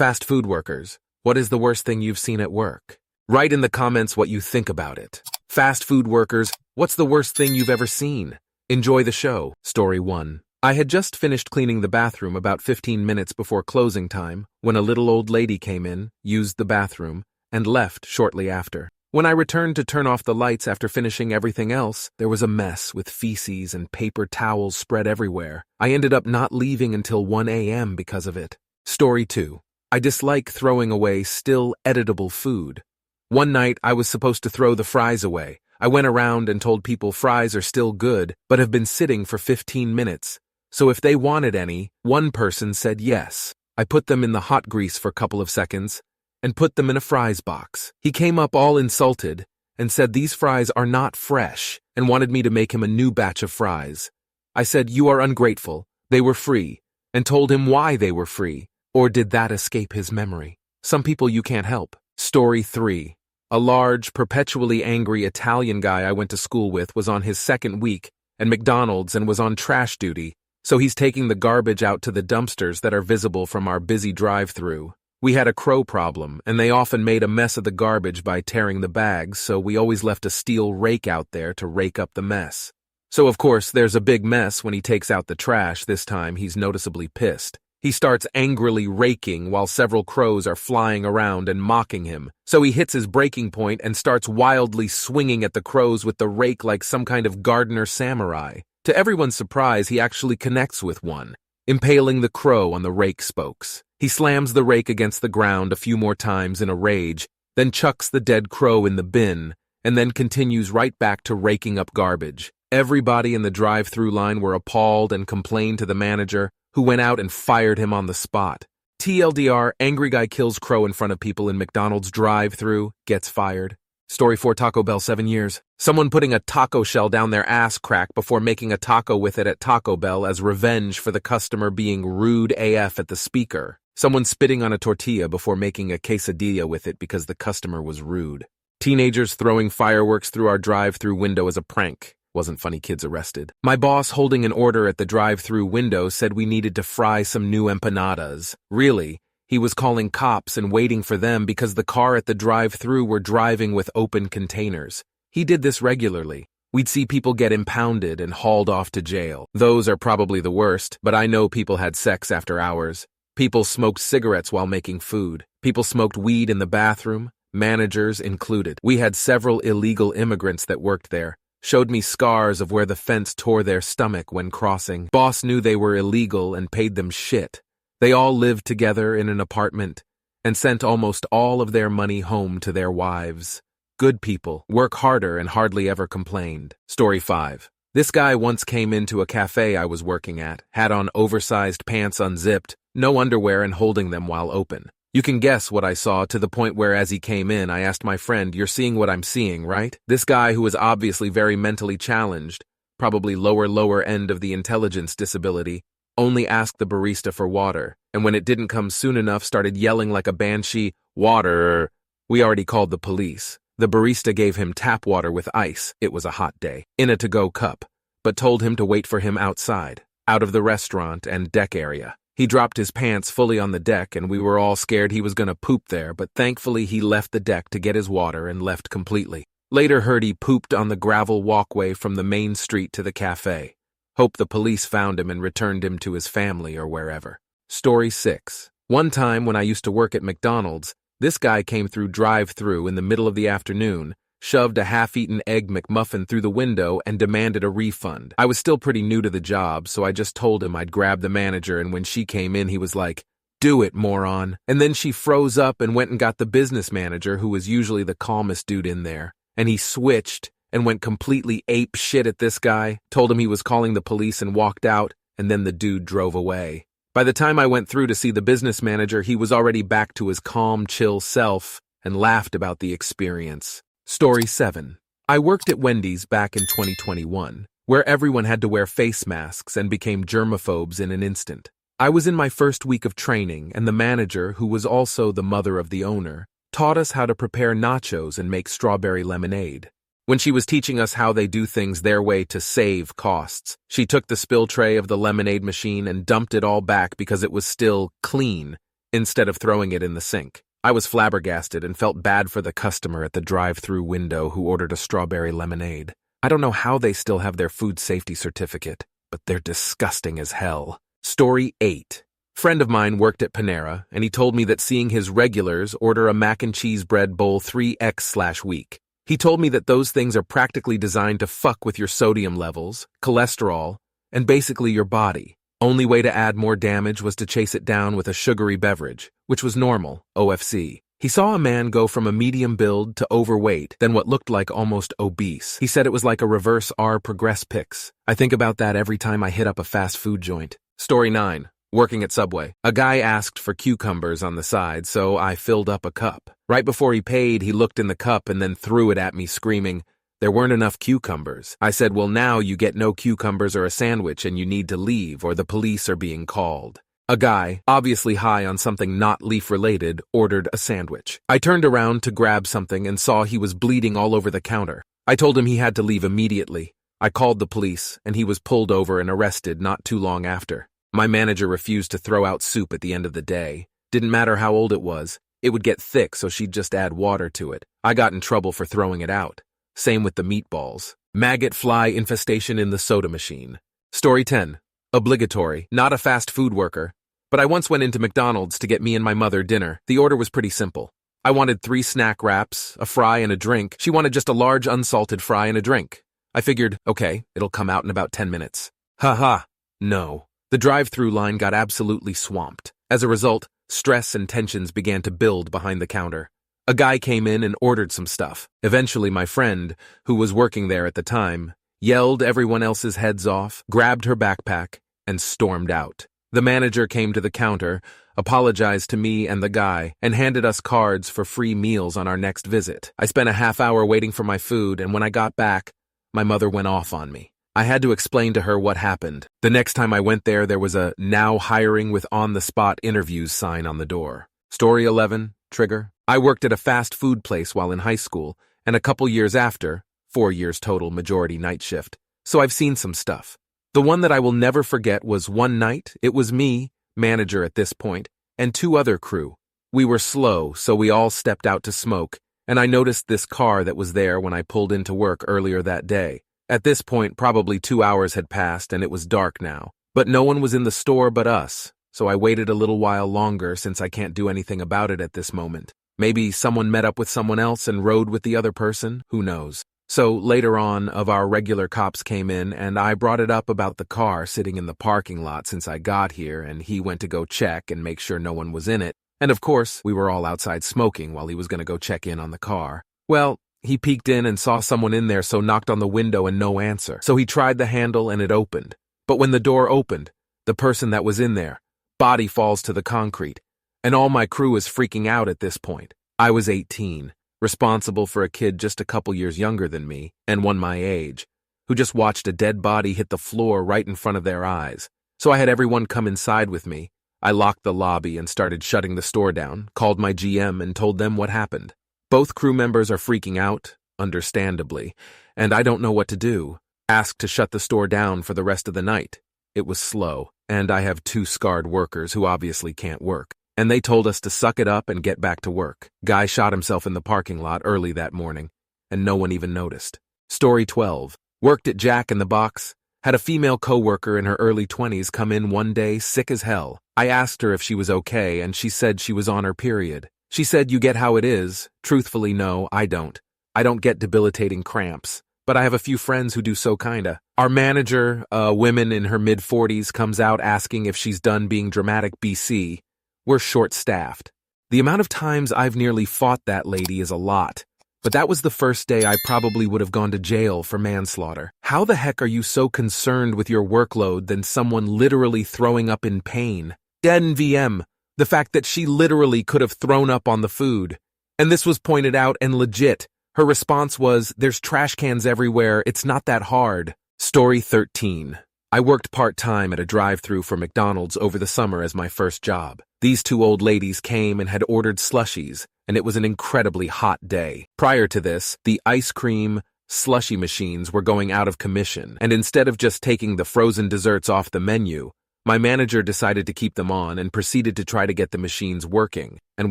Fast food workers, what is the worst thing you've seen at work? Write in the comments what you think about it. Fast food workers, what's the worst thing you've ever seen? Enjoy the show. Story 1. I had just finished cleaning the bathroom about 15 minutes before closing time when a little old lady came in, used the bathroom, and left shortly after. When I returned to turn off the lights after finishing everything else, there was a mess with feces and paper towels spread everywhere. I ended up not leaving until 1 a.m. because of it. Story 2. I dislike throwing away still editable food. One night, I was supposed to throw the fries away. I went around and told people fries are still good, but have been sitting for 15 minutes. So if they wanted any, one person said yes. I put them in the hot grease for a couple of seconds and put them in a fries box. He came up all insulted and said these fries are not fresh and wanted me to make him a new batch of fries. I said, "You are ungrateful. They were free," and told him why they were free. Or did that escape his memory? Some people you can't help. Story 3. A large, perpetually angry Italian guy I went to school with was on his second week at McDonald's and was on trash duty, so he's taking the garbage out to the dumpsters that are visible from our busy drive-thru. We had a crow problem, and they often made a mess of the garbage by tearing the bags, so we always left a steel rake out there to rake up the mess. So of course, there's a big mess when he takes out the trash. This time, he's noticeably pissed. He starts angrily raking while several crows are flying around and mocking him. So he hits his breaking point and starts wildly swinging at the crows with the rake like some kind of gardener samurai. To everyone's surprise, he actually connects with one, impaling the crow on the rake spokes. He slams the rake against the ground a few more times in a rage, then chucks the dead crow in the bin, and then continues right back to raking up garbage. Everybody in the drive-thru line were appalled and complained to the manager, who went out and fired him on the spot. TLDR, angry guy kills crow in front of people in McDonald's drive-thru, gets fired. Story 4. Taco Bell 7 years. Someone putting a taco shell down their ass crack before making a taco with it at Taco Bell as revenge for the customer being rude AF at the speaker. Someone spitting on a tortilla before making a quesadilla with it because the customer was rude. Teenagers throwing fireworks through our drive-thru window as a prank. Wasn't funny, kids arrested. My boss holding an order at the drive-thru window said we needed to fry some new empanadas. Really, he was calling cops and waiting for them because the car at the drive-thru were driving with open containers. He did this regularly. We'd see people get impounded and hauled off to jail. Those are probably the worst, but I know people had sex after hours. People smoked cigarettes while making food. People smoked weed in the bathroom, managers included. We had several illegal immigrants that worked there. Showed me scars of where the fence tore their stomach when crossing. Boss knew they were illegal and paid them shit. They all lived together in an apartment and sent almost all of their money home to their wives. Good people, work harder and hardly ever complained. Story 5. This guy once came into a cafe I was working at, had on oversized pants unzipped, no underwear and holding them while open. You can guess what I saw to the point where as he came in, I asked my friend, "You're seeing what I'm seeing, right?" This guy who was obviously very mentally challenged, probably lower end of the intelligence disability, only asked the barista for water, and when it didn't come soon enough started yelling like a banshee, "Water!" We already called the police. The barista gave him tap water with ice, it was a hot day, in a to-go cup, but told him to wait for him outside, out of the restaurant and deck area. He dropped his pants fully on the deck and we were all scared he was gonna poop there, but thankfully he left the deck to get his water and left completely. Later heard he pooped on the gravel walkway from the main street to the cafe. Hope the police found him and returned him to his family or wherever. Story 6. One time when I used to work at McDonald's, this guy came through drive-thru in the middle of the afternoon, shoved a half-eaten Egg McMuffin through the window and demanded a refund. I was still pretty new to the job, so I just told him I'd grab the manager, and when she came in, he was like, "Do it, moron." And then she froze up and went and got the business manager, who was usually the calmest dude in there, and he switched and went completely ape shit at this guy, told him he was calling the police and walked out, and then the dude drove away. By the time I went through to see the business manager, he was already back to his calm, chill self and laughed about the experience. Story 7. I worked at Wendy's back in 2021, where everyone had to wear face masks and became germaphobes in an instant. I was in my first week of training, and the manager, who was also the mother of the owner, taught us how to prepare nachos and make strawberry lemonade. When she was teaching us how they do things their way to save costs, she took the spill tray of the lemonade machine and dumped it all back because it was still clean, instead of throwing it in the sink. I was flabbergasted and felt bad for the customer at the drive-thru window who ordered a strawberry lemonade. I don't know how they still have their food safety certificate, but they're disgusting as hell. Story 8. Friend of mine worked at Panera, and he told me that seeing his regulars order a mac and cheese bread bowl 3x/week. He told me that those things are practically designed to fuck with your sodium levels, cholesterol, and basically your body. Only way to add more damage was to chase it down with a sugary beverage, which was normal, OFC. He saw a man go from a medium build to overweight, then what looked like almost obese. He said it was like a reverse R progress pics. I think about that every time I hit up a fast food joint. Story 9. Working at Subway. A guy asked for cucumbers on the side, so I filled up a cup. Right before he paid, he looked in the cup and then threw it at me, screaming, "There weren't enough cucumbers." I said, "Well, now you get no cucumbers or a sandwich and you need to leave or the police are being called." A guy, obviously high on something not leaf-related, ordered a sandwich. I turned around to grab something and saw he was bleeding all over the counter. I told him he had to leave immediately. I called the police, and he was pulled over and arrested not too long after. My manager refused to throw out soup at the end of the day. Didn't matter how old it was. It would get thick, so she'd just add water to it. I got in trouble for throwing it out. Same with the meatballs. Maggot fly infestation in the soda machine. Story 10. Obligatory. Not a fast food worker. But I once went into McDonald's to get me and my mother dinner. The order was pretty simple. I wanted 3 snack wraps, a fry, and a drink. She wanted just a large unsalted fry and a drink. I figured, okay, it'll come out in about 10 minutes. Haha. No. The drive-thru line got absolutely swamped. As a result, stress and tensions began to build behind the counter. A guy came in and ordered some stuff. Eventually, my friend, who was working there at the time, yelled everyone else's heads off, grabbed her backpack, and stormed out. The manager came to the counter, apologized to me and the guy, and handed us cards for free meals on our next visit. I spent a half hour waiting for my food, and when I got back, my mother went off on me. I had to explain to her what happened. The next time I went there was a "now hiring with on-the-spot interviews" sign on the door. Story 11. Trigger. I worked at a fast food place while in high school, and a couple years after, 4 years total, majority night shift. So I've seen some stuff. The one that I will never forget was one night, it was me, manager at this point, and 2 other crew. We were slow, so we all stepped out to smoke, and I noticed this car that was there when I pulled into work earlier that day. At this point, probably 2 hours had passed and it was dark now, but no one was in the store but us, so I waited a little while longer since I can't do anything about it at this moment. Maybe someone met up with someone else and rode with the other person, who knows. So later on, of our regular cops came in and I brought it up about the car sitting in the parking lot since I got here, and he went to go check and make sure no one was in it. And of course, we were all outside smoking while he was going to go check in on the car. Well, he peeked in and saw someone in there, so knocked on the window and no answer. So he tried the handle and it opened. But when the door opened, the person that was in there, body falls to the concrete, and all my crew is freaking out at this point. I was 18. Responsible for a kid just a couple years younger than me, and one my age, who just watched a dead body hit the floor right in front of their eyes. So I had everyone come inside with me. I locked the lobby and started shutting the store down, called my GM and told them what happened. Both crew members are freaking out, understandably, and I don't know what to do. Asked to shut the store down for the rest of the night. It was slow, and I have 2 scarred workers who obviously can't work. And they told us to suck it up and get back to work. Guy shot himself in the parking lot early that morning, and no one even noticed. Story 12. Worked at Jack in the Box. Had a female co-worker in her early 20s come in one day sick as hell. I asked her if she was okay, and she said she was on her period. She said, "You get how it is." Truthfully, no, I don't. I don't get debilitating cramps, but I have a few friends who do, so kinda. Our manager, a woman in her mid-40s, comes out asking if she's done being dramatic BC. We're short-staffed. The amount of times I've nearly fought that lady is a lot, but that was the first day I probably would have gone to jail for manslaughter. How the heck are you so concerned with your workload than someone literally throwing up in pain? NVM, the fact that she literally could have thrown up on the food. And this was pointed out and legit. Her response was, "There's trash cans everywhere, it's not that hard." Story 13. I worked part-time at a drive-thru for McDonald's over the summer as my first job. These 2 old ladies came and had ordered slushies, and it was an incredibly hot day. Prior to this, the ice cream slushy machines were going out of commission, and instead of just taking the frozen desserts off the menu, My manager decided to keep them on and proceeded to try to get the machines working and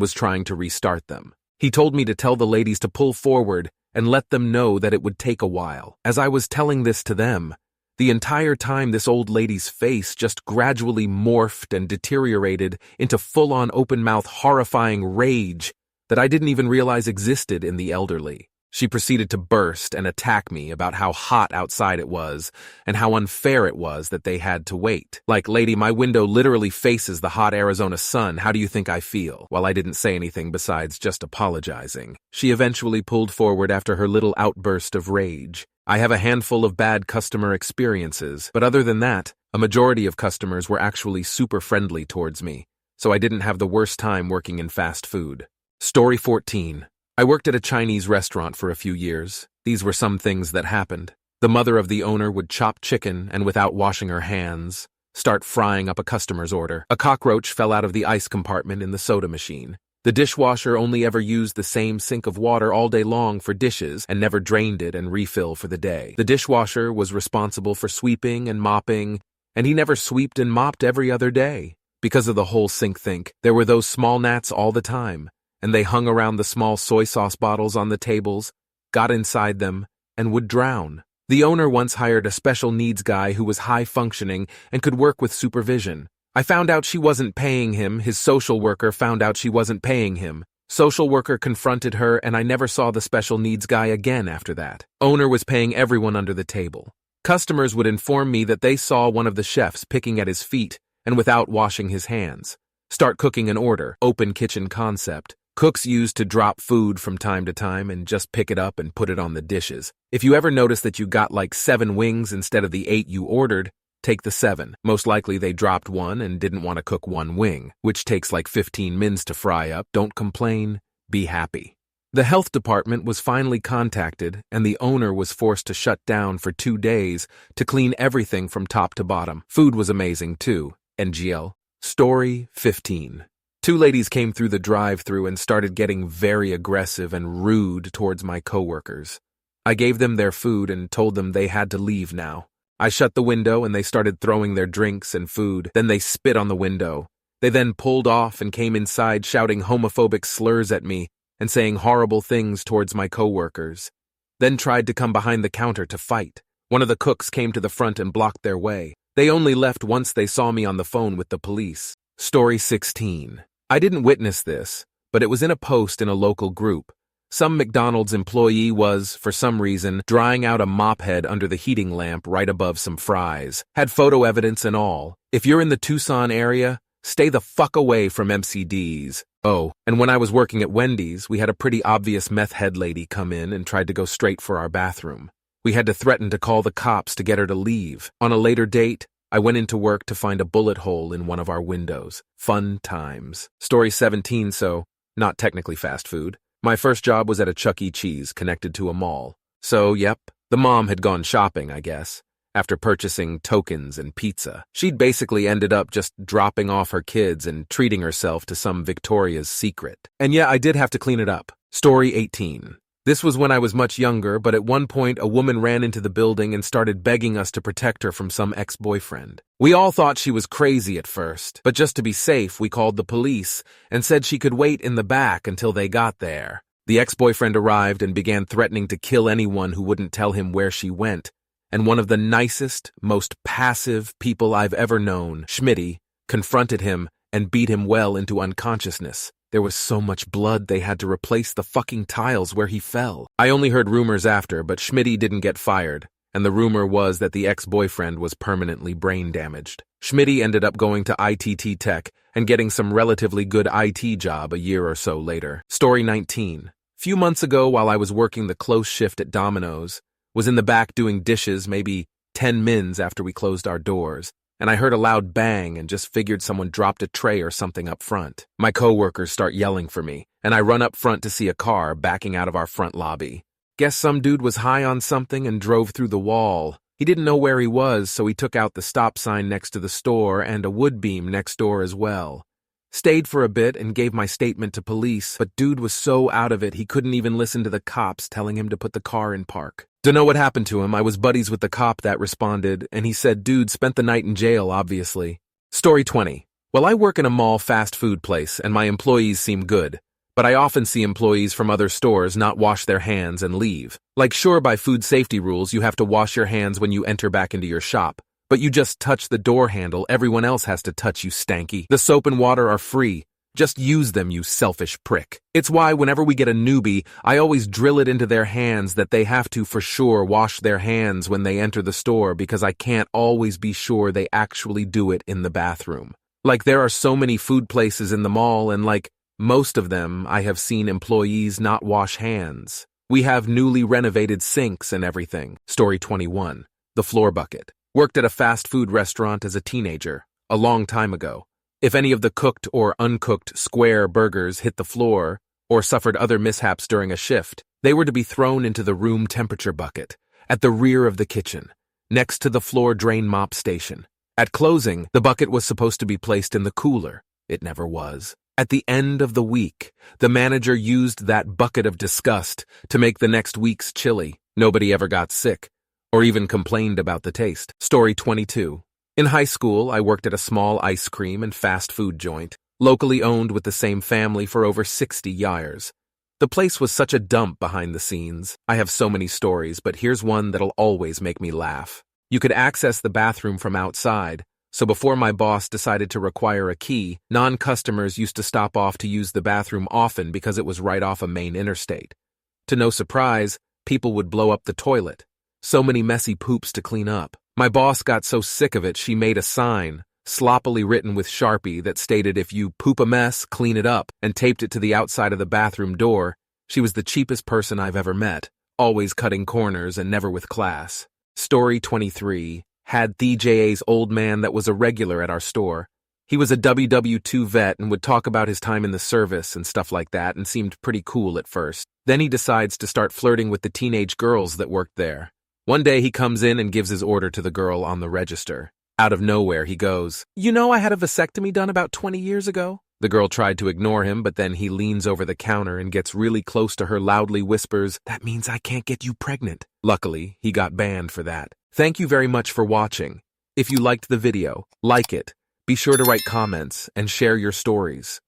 was trying to restart them. He told me to tell the ladies to pull forward and let them know that it would take a while. As I was telling this to them, the entire time this old lady's face just gradually morphed and deteriorated into full-on open-mouth horrifying rage that I didn't even realize existed in the elderly. She proceeded to burst and attack me about how hot outside it was and how unfair it was that they had to wait. Like, lady, my window literally faces the hot Arizona sun. How do you think I feel? Well, I didn't say anything besides just apologizing. She eventually pulled forward after her little outburst of rage. I have a handful of bad customer experiences, but other than that, a majority of customers were actually super friendly towards me, so I didn't have the worst time working in fast food. Story 14. I worked at a Chinese restaurant for a few years. These were some things that happened. The mother of the owner would chop chicken and, without washing her hands, start frying up a customer's order. A cockroach fell out of the ice compartment in the soda machine. The dishwasher only ever used the same sink of water all day long for dishes and never drained it and refill for the day. The dishwasher was responsible for sweeping and mopping, and he never sweeped and mopped every other day. Because of the whole sink think, there were those small gnats all the time, and they hung around the small soy sauce bottles on the tables, got inside them, and would drown. The owner once hired a special needs guy who was high-functioning and could work with supervision. I found out she wasn't paying him. His social worker found out she wasn't paying him. Social worker confronted her, and I never saw the special needs guy again after that. Owner was paying everyone under the table. Customers would inform me that they saw one of the chefs picking at his feet and without washing his hands. Start cooking an order, open kitchen concept. Cooks used to drop food from time to time and just pick it up and put it on the dishes. If you ever notice that you got like 7 wings instead of the 8 you ordered, take the 7. Most likely they dropped one and didn't want to cook 1 wing, which takes like 15 mins to fry up. Don't complain, be happy. The health department was finally contacted and the owner was forced to shut down for 2 days to clean everything from top to bottom. Food was amazing too. NGL. Story 15. 2 ladies came through the drive-thru and started getting very aggressive and rude towards my coworkers. I gave them their food and told them they had to leave now. I shut the window and they started throwing their drinks and food. Then they spit on the window. They then pulled off and came inside shouting homophobic slurs at me and saying horrible things towards my coworkers. Then tried to come behind the counter to fight. One of the cooks came to the front and blocked their way. They only left once they saw me on the phone with the police. Story 16. I didn't witness this, but it was in a post in a local group. Some McDonald's employee was, for some reason, drying out a mop head under the heating lamp right above some fries. Had photo evidence and all. If you're in the Tucson area, stay the fuck away from MCDs. Oh, and when I was working at Wendy's, we had a pretty obvious meth head lady come in and tried to go straight for our bathroom. We had to threaten to call the cops to get her to leave. On a later date, I went into work to find a bullet hole in one of our windows. Fun times. Story 17, so, not technically fast food. My first job was at a Chuck E. Cheese connected to a mall. So, yep, the mom had gone shopping, I guess, after purchasing tokens and pizza. She'd basically ended up just dropping off her kids and treating herself to some Victoria's Secret. And yeah, I did have to clean it up. Story 18. This was when I was much younger, but at one point a woman ran into the building and started begging us to protect her from some ex-boyfriend. We all thought she was crazy at first, but just to be safe, we called the police and said she could wait in the back until they got there. The ex-boyfriend arrived and began threatening to kill anyone who wouldn't tell him where she went, and one of the nicest, most passive people I've ever known, Schmitty, confronted him and beat him well into unconsciousness. There was so much blood they had to replace the fucking tiles where he fell. I only heard rumors after, but Schmitty didn't get fired, and the rumor was that the ex-boyfriend was permanently brain damaged. Schmitty ended up going to ITT Tech and getting some relatively good IT job a year or so later. Story 19. Few months ago, while I was working the close shift at Domino's, was in the back doing dishes maybe 10 mins after we closed our doors, and I heard a loud bang and just figured someone dropped a tray or something up front. My coworkers start yelling for me, and I run up front to see a car backing out of our front lobby. Guess some dude was high on something and drove through the wall. He didn't know where he was, so he took out the stop sign next to the store and a wood beam next door as well. Stayed for a bit and gave my statement to police, but dude was so out of it he couldn't even listen to the cops telling him to put the car in park. Dunno what happened to him. I was buddies with the cop that responded, and he said dude spent the night in jail, obviously. Story 20. Well, I work in a mall fast food place and my employees seem good, but I often see employees from other stores not wash their hands and leave. Like sure, by food safety rules, you have to wash your hands when you enter back into your shop, but you just touch the door handle, everyone else has to touch, you stanky. The soap and water are free. Just use them, you selfish prick. It's why whenever we get a newbie, I always drill it into their hands that they have to for sure wash their hands when they enter the store because I can't always be sure they actually do it in the bathroom. Like there are so many food places in the mall and like most of them I have seen employees not wash hands. We have newly renovated sinks and everything. Story 21. The floor bucket. Worked at a fast food restaurant as a teenager, a long time ago. If any of the cooked or uncooked square burgers hit the floor or suffered other mishaps during a shift, they were to be thrown into the room temperature bucket at the rear of the kitchen, next to the floor drain mop station. At closing, the bucket was supposed to be placed in the cooler. It never was. At the end of the week, the manager used that bucket of disgust to make the next week's chili. Nobody ever got sick or even complained about the taste. Story 22. In high school, I worked at a small ice cream and fast food joint, locally owned with the same family for over 60 years. The place was such a dump behind the scenes. I have so many stories, but here's one that'll always make me laugh. You could access the bathroom from outside, so before my boss decided to require a key, non-customers used to stop off to use the bathroom often because it was right off a main interstate. To no surprise, people would blow up the toilet. So many messy poops to clean up. My boss got so sick of it she made a sign, sloppily written with Sharpie, that stated if you poop a mess, clean it up, and taped it to the outside of the bathroom door. She was the cheapest person I've ever met, always cutting corners and never with class. Story 23. Had TJA's old man that was a regular at our store. He was a WW2 vet and would talk about his time in the service and stuff like that and seemed pretty cool at first. Then he decides to start flirting with the teenage girls that worked there. One day he comes in and gives his order to the girl on the register. Out of nowhere he goes, "You know I had a vasectomy done about 20 years ago?" The girl tried to ignore him, but then he leans over the counter and gets really close to her, loudly whispers, "That means I can't get you pregnant." Luckily, he got banned for that. Thank you very much for watching. If you liked the video, like it. Be sure to write comments and share your stories.